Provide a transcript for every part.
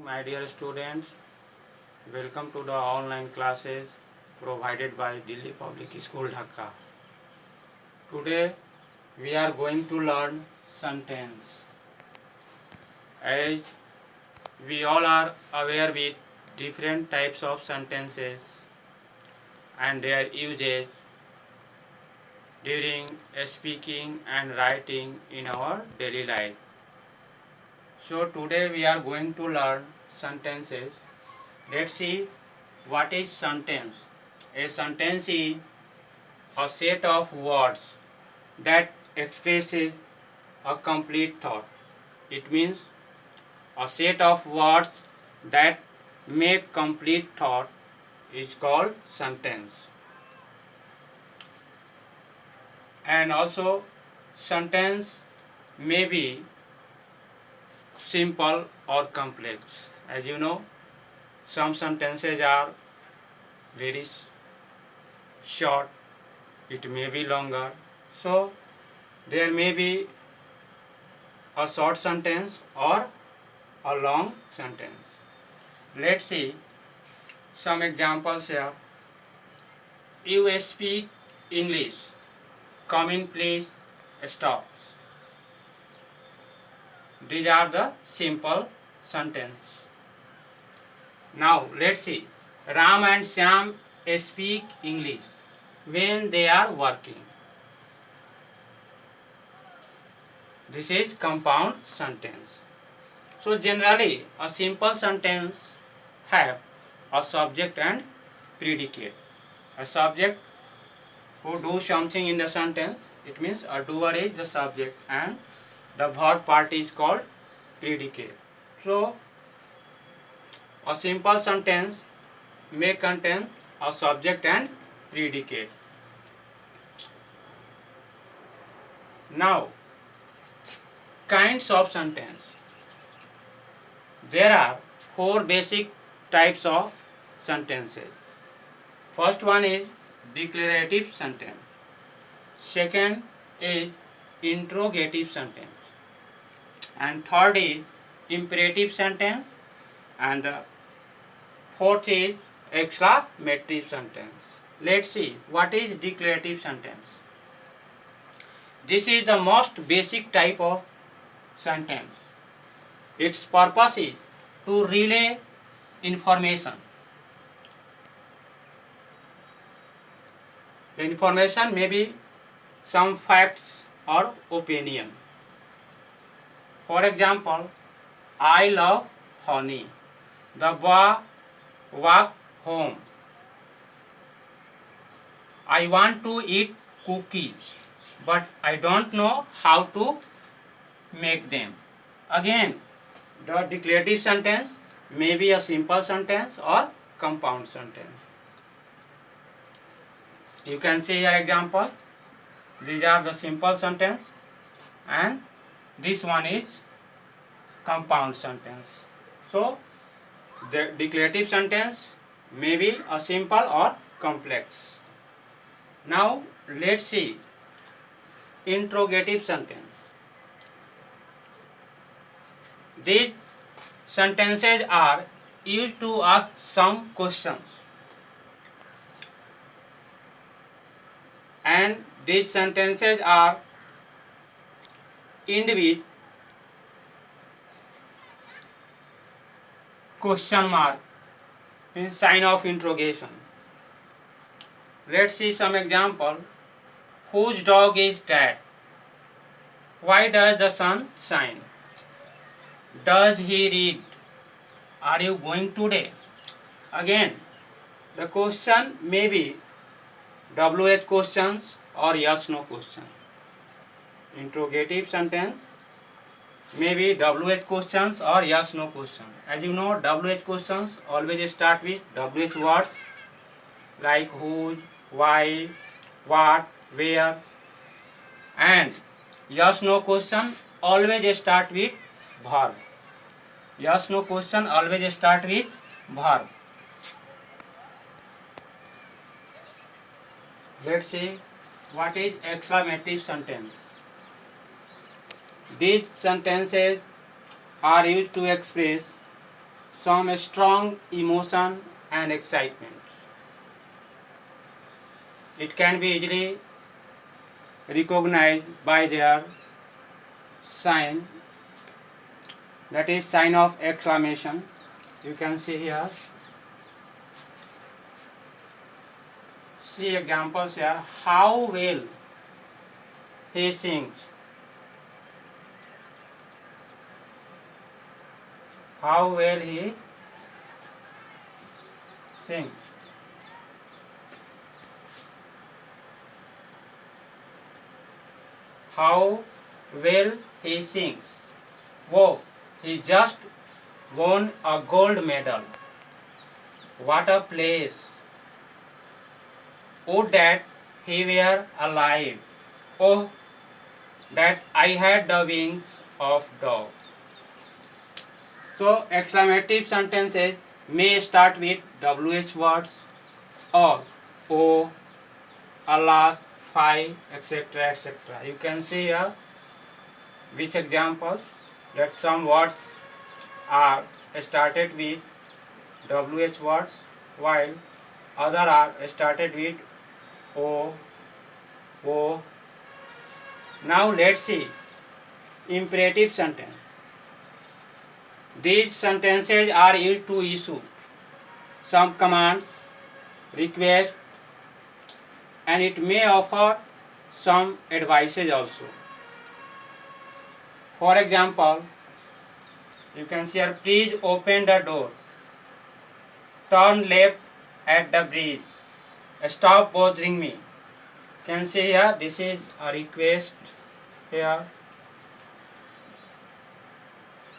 my dear students. Welcome to the online classes provided by Delhi Public School, Dhaka. Today we are going to learn sentence. As we all are aware with different types of sentences and their uses during speaking and writing in our daily life. So today we are going to learn sentences. Let's see what is sentence. A sentence is a set of words that expresses a complete thought. It means a set of words that make complete thought is called sentence. And also sentence may be simple or complex. As you know, some sentences are very short, it may be longer. So there may be a short sentence or a long sentence. Let's see some examples here. You speak English. Come in please, stop. These are the simple sentence. Now let's see. Ram and Shyam speak English when they are working. This is compound sentence. So generally a simple sentence have a subject and predicate. A subject who do something in the sentence, it means a doer is the subject and the verb part is called predicate. So a simple sentence may contain a subject and predicate. Now, kinds of sentence. There are four basic types of sentences. First one is declarative sentence. Second is interrogative sentence. And third is imperative sentence. And the fourth is exclamative sentence. Let's see what is declarative sentence. This is the most basic type of sentence. Its purpose is to relay information. The information may be some facts or opinion. For example, I love honey. The boy walked home. I want to eat cookies, but I don't know how to make them. Again, the declarative sentence may be a simple sentence or compound sentence. You can see your example. These are the simple sentence and this one is compound sentence. So the declarative sentence may be a simple or complex. Now let's see interrogative sentence. These sentences are used to ask some questions, and these sentences are ended with question mark in sign of interrogation. Let's see some example. Whose dog is that? Why does the sun shine? Does he read? Are you going today? Again, the question may be WH questions or yes no question. Interrogative sentence may be WH questions or yes no question. As you know, WH questions always start with WH words like who, why, what, where, and yes no question always start with verb. Yes no question always start with verb. Let's see what is exclamative sentence. These sentences are used to express some strong emotion and excitement. It can be easily recognized by their sign, that is sign of exclamation. You can see here. See examples here. How well he sings. How well he sings. How well he sings. Whoa, he just won a gold medal. What a place. Would that he were alive. Oh, that I had the wings of dove. So exclamative sentences may start with WH words or oh, alas, fie, etc. etc. You can see here which examples that some words are started with WH words while other are started with O, O. Now let's see imperative sentence. These sentences are used to issue some commands, requests, and it may offer some advices also. For example, you can see here, please open the door, turn left at the bridge, stop bothering me. You can see here, this is a request here.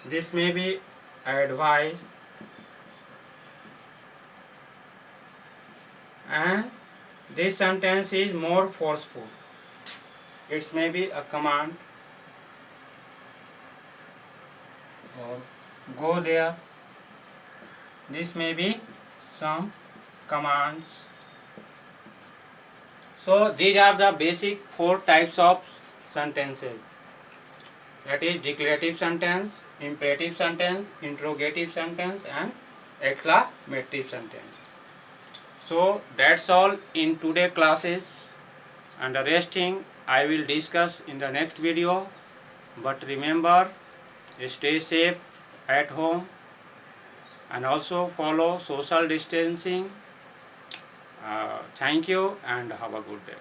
This may be advice, and this sentence is more forceful. It may be a command or go there. This may be some commands. So these are the basic 4 types of sentences. That is declarative sentence, imperative sentence, interrogative sentence, and exclamative sentence. So that's all in today's classes, and the resting I will discuss in the next video. But remember, stay safe at home and also follow social distancing. Thank you and have a good day.